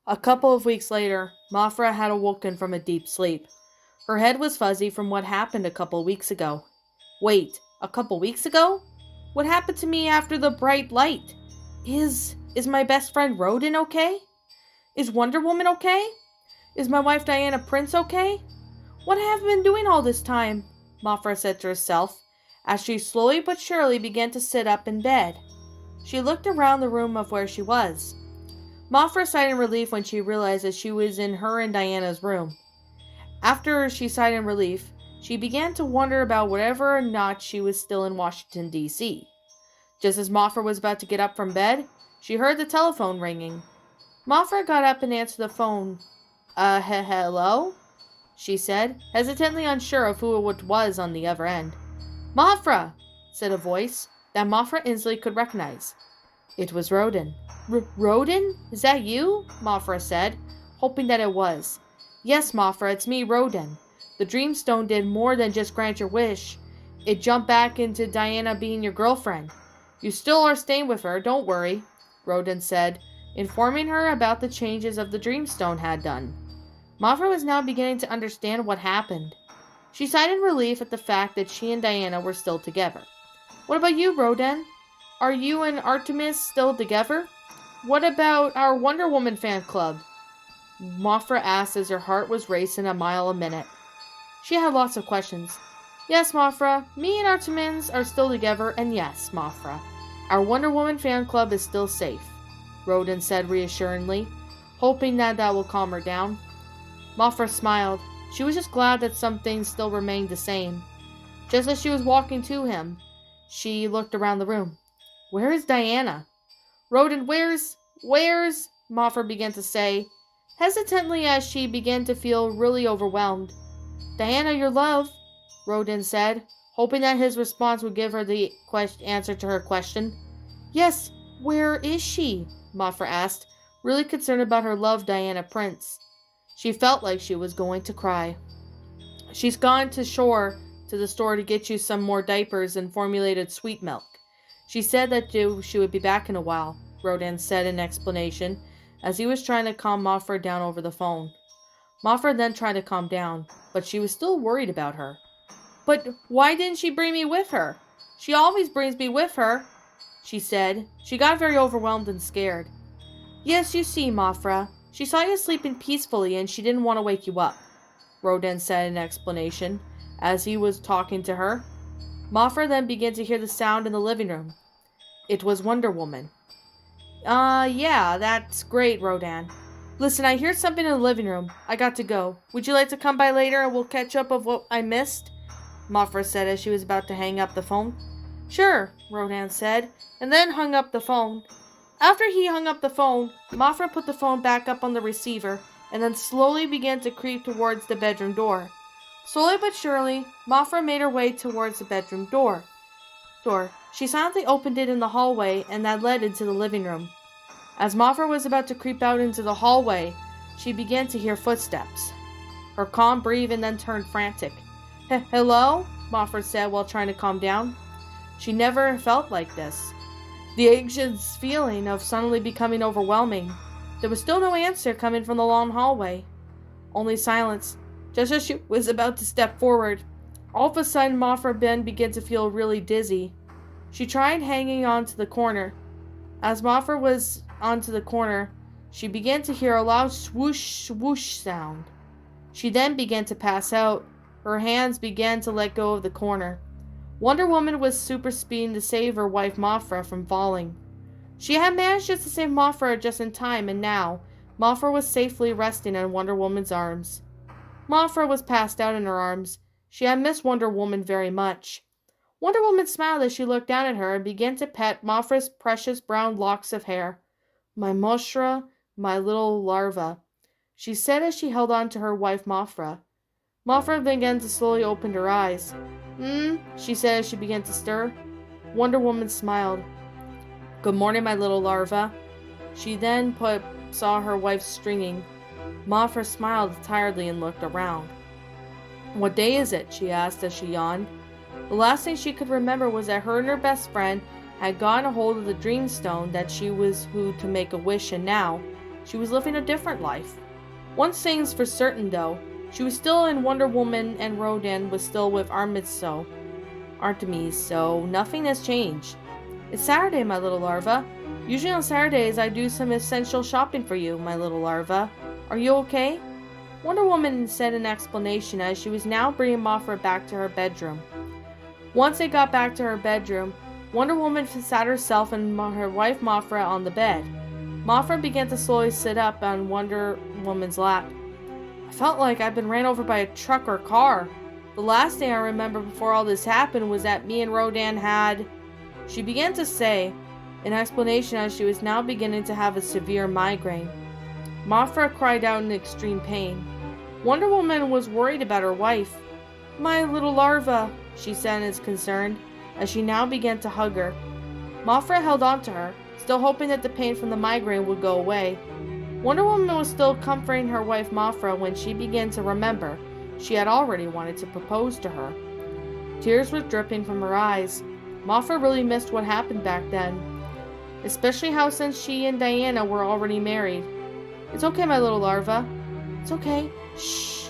A couple of weeks later, Mafra had awoken from a deep sleep. Her head was fuzzy from what happened a couple weeks ago. Wait, a couple weeks ago? What happened to me after the bright light? Is my best friend Rodin okay? Is Wonder Woman okay? Is my wife Diana Prince okay? What have I been doing all this time? Mafra said to herself, as she slowly but surely began to sit up in bed. She looked around the room of where she was. Mafra sighed in relief when she realized that she was in her and Diana's room. After she sighed in relief, she began to wonder about whether or not she was still in Washington, D.C. Just as Mafra was about to get up from bed, she heard the telephone ringing. Mafra got up and answered the phone. Hello? She said, hesitantly unsure of who it was on the other end. Mafra! Said a voice that Mafra instantly could recognize. It was Rodin. Rodin? Is that you? Mafra said, hoping that it was. Yes, Mafra, it's me, Rodin. The Dreamstone did more than just grant your wish. It jumped back into Diana being your girlfriend. You still are staying with her, don't worry, Rodin said, informing her about the changes of the Dreamstone had done. Mafra was now beginning to understand what happened. She sighed in relief at the fact that she and Diana were still together. What about you, Rodin? Are you and Artemis still together? What about our Wonder Woman fan club? Mafra asked as her heart was racing a mile a minute. She had lots of questions. Yes, Mafra, me and Artemis are still together, and yes, Mafra, our Wonder Woman fan club is still safe, Rodin said reassuringly, hoping that will calm her down. Mafra smiled. She was just glad that some things still remained the same. Just as she was walking to him, she looked around the room. Where is Diana? Rodin, where's... Mafra began to say, hesitantly as she began to feel really overwhelmed. Diana, your love, Rodin said, hoping that his response would give her the answer to her question. Yes, where is she? Mafra asked, really concerned about her love, Diana Prince. She felt like she was going to cry. She's gone to the store to get you some more diapers and formulated sweet milk. She said that she would be back in a while, Rodin said in explanation, as he was trying to calm Mafra down over the phone. Mafra then tried to calm down, but she was still worried about her. But why didn't she bring me with her? She always brings me with her, she said. She got very overwhelmed and scared. Yes, you see, Mafra, she saw you sleeping peacefully and she didn't want to wake you up, Rodin said in explanation, as he was talking to her. Mafra then began to hear the sound in the living room. It was Wonder Woman. Yeah, that's great, Rodin. Listen, I hear something in the living room. I got to go. Would you like to come by later and we'll catch up of what I missed? Mafra said as she was about to hang up the phone. Sure, Rodin said, and then hung up the phone. After he hung up the phone, Mafra put the phone back up on the receiver and then slowly began to creep towards the bedroom door. Slowly but surely, Mafra made her way towards the bedroom door. She silently opened it in the hallway and that led into the living room. As Mafra was about to creep out into the hallway, she began to hear footsteps. Her calm breathing then turned frantic. Hello? Mafra said while trying to calm down. She never felt like this. The anxious feeling of suddenly becoming overwhelming. There was still no answer coming from the long hallway. Only silence. Just as she was about to step forward, all of a sudden Mafra then began to feel really dizzy. She tried hanging on to the corner. As Mafra was onto the corner, she began to hear a loud swoosh swoosh sound. She then began to pass out. Her hands began to let go of the corner. Wonder Woman was super speeding to save her wife Mafra from falling. She had managed just to save Mafra just in time, and now Mafra was safely resting in Wonder Woman's arms. Mafra was passed out in her arms. She had missed Wonder Woman very much. Wonder Woman smiled as she looked down at her and began to pet Mafra's precious brown locks of hair. My Moshra, my little larva, she said as she held on to her wife Mafra. Mafra began to slowly open her eyes. She said as she began to stir. Wonder Woman smiled. Good morning, my little larva. She then saw her wife stringing. Mafra smiled tiredly and looked around. What day is it? She asked as she yawned. The last thing she could remember was that her and her best friend had gotten a hold of the Dreamstone that she was who to make a wish, and now She was living a different life. One thing's for certain, though. She was still in Wonder Woman, and Rodan was still with Artemis, so nothing has changed. It's Saturday, my little larva. Usually on Saturdays, I do some essential shopping for you, my little larva. Are you okay? Wonder Woman said in explanation as she was now bringing Mothra back to her bedroom. Once they got back to her bedroom, Wonder Woman sat herself and her wife Mothra on the bed. Mothra began to slowly sit up on Wonder Woman's lap. I felt like I'd been ran over by a truck or car. The last thing I remember before all this happened was that me and Rodan had... She began to say, in explanation as she was now beginning to have a severe migraine. Mothra cried out in extreme pain. Wonder Woman was worried about her wife. My little larva, she said as concerned, as she now began to hug her. Mothra held on to her, still hoping that the pain from the migraine would go away. Wonder Woman was still comforting her wife Mothra when she began to remember she had already wanted to propose to her. Tears were dripping from her eyes. Mothra really missed what happened back then, especially how since she and Diana were already married. It's okay, my little larva. It's okay. Shh.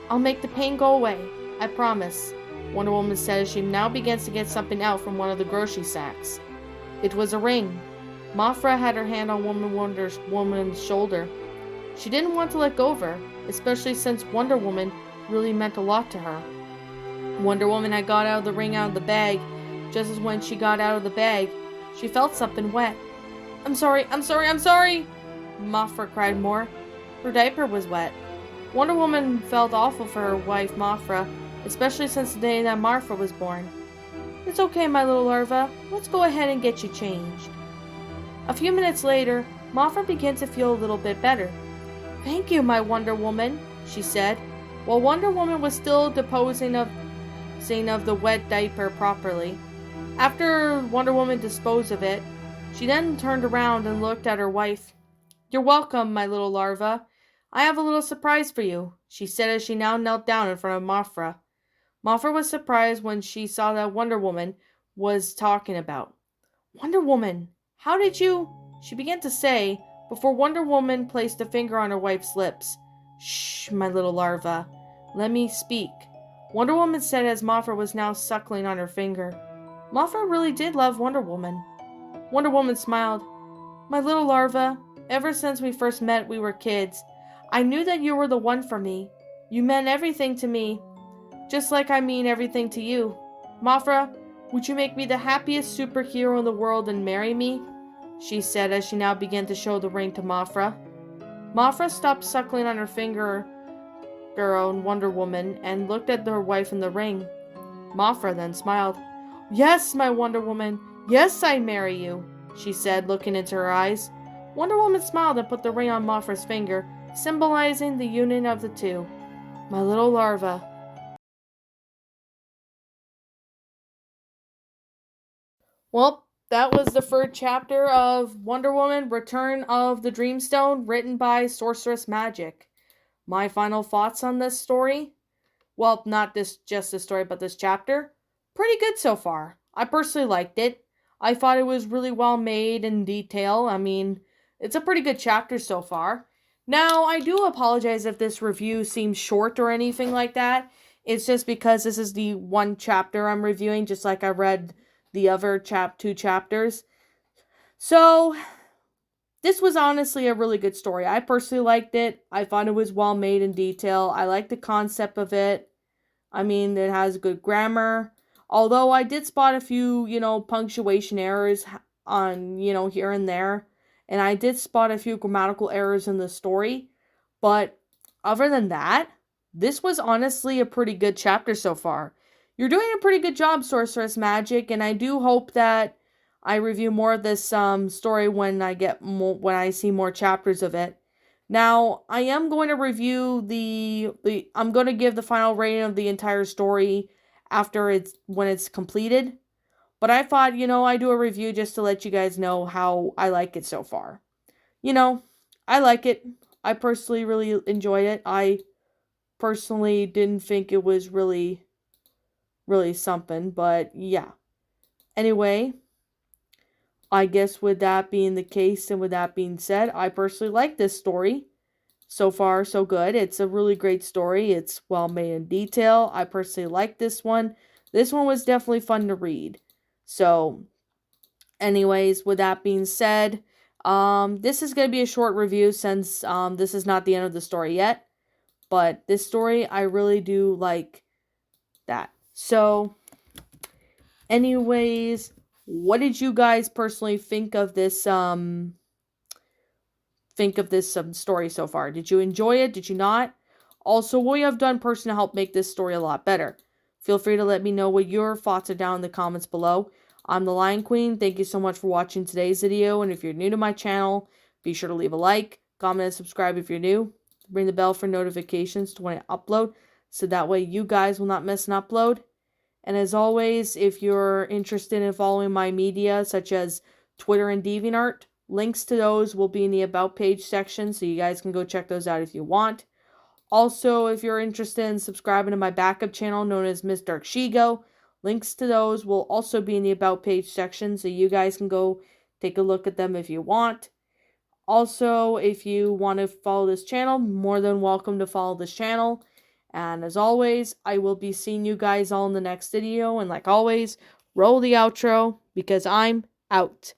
I'll make the pain go away. I promise, Wonder Woman said as she now begins to get something out from one of the grocery sacks. It was a ring. Mothra had her hand on Wonder Woman's shoulder. She didn't want to let go of her, especially since Wonder Woman really meant a lot to her. Wonder Woman had got out of the ring out of the bag. Just as when she got out of the bag, she felt something wet. I'm sorry. Mothra cried more. Her diaper was wet. Wonder Woman felt awful for her wife Mothra, especially since the day that Mothra was born. It's okay, my little larva. Let's go ahead and get you changed. A few minutes later, Mothra began to feel a little bit better. Thank you, my Wonder Woman, she said, while Wonder Woman was still disposing of the wet diaper properly. After Wonder Woman disposed of it, she then turned around and looked at her wife. You're welcome, my little larva. I have a little surprise for you, she said as she now knelt down in front of Mothra. Mothra was surprised when she saw that Wonder Woman was talking about. Wonder Woman, how did you... She began to say, before Wonder Woman placed a finger on her wife's lips. Shh, my little larva. Let me speak, Wonder Woman said as Mothra was now suckling on her finger. Mothra really did love Wonder Woman. Wonder Woman smiled. My little larva, ever since we first met we were kids. I knew that you were the one for me. You meant everything to me, just like I mean everything to you. Mothra, would you make me the happiest superhero in the world and marry me? She said as she now began to show the ring to Mothra. Mothra stopped suckling on her finger on Wonder Woman and looked at her wife in the ring. Mothra then smiled. Yes, my Wonder Woman. Yes, I'd marry you, she said, looking into her eyes. Wonder Woman smiled and put the ring on Mothra's finger, symbolizing the union of the two. My little larva. Well, that was the third chapter of Wonder Woman Return of the Dreamstone, written by SorceressMagic. My final thoughts on this story? Well, not just this story, but this chapter. Pretty good so far. I personally liked it. I thought it was really well made in detail. I mean, it's a pretty good chapter so far. Now, I do apologize if this review seems short or anything like that. It's just because this is the one chapter I'm reviewing, just like I read the other two chapters. So, this was honestly a really good story. I personally liked it. I thought it was well made in detail. I liked the concept of it. I mean, it has good grammar. Although I did spot a few, punctuation errors on, here and there. And I did spot a few grammatical errors in the story. But other than that, this was honestly a pretty good chapter so far. You're doing a pretty good job, SorceressMagic, and I do hope that I review more of this story when I see more chapters of it. Now, I am going to review I'm going to give the final rating of the entire story when it's completed. But I thought, I do a review just to let you guys know how I like it so far. I like it. I personally really enjoyed it. I personally didn't think it was really, really something, but yeah. Anyway, I guess with that being the case and with that being said, I personally like this story. So far, so good. It's a really great story. It's well made in detail. I personally like this one. This one was definitely fun to read. So, anyways, with that being said, this is going to be a short review since this is not the end of the story yet. But this story, I really do like that. So, anyways, what did you guys personally think of this story so far? Did you enjoy it? Did you not? Also, what you have done personally to help make this story a lot better? Feel free to let me know what your thoughts are down in the comments below. I'm the Lion Queen. Thank you so much for watching today's video. And if you're new to my channel, be sure to leave a like, comment, and subscribe if you're new. Ring the bell for notifications to when I upload, so that way you guys will not miss an upload. And as always, if you're interested in following my media, such as Twitter and DeviantArt, links to those will be in the About page section, so you guys can go check those out if you want. Also, if you're interested in subscribing to my backup channel known as Miss Dark Shigo, links to those will also be in the About page section, so you guys can go take a look at them if you want. Also, if you want to follow this channel, more than welcome to follow this channel. And as always, I will be seeing you guys all in the next video. And like always, roll the outro because I'm out.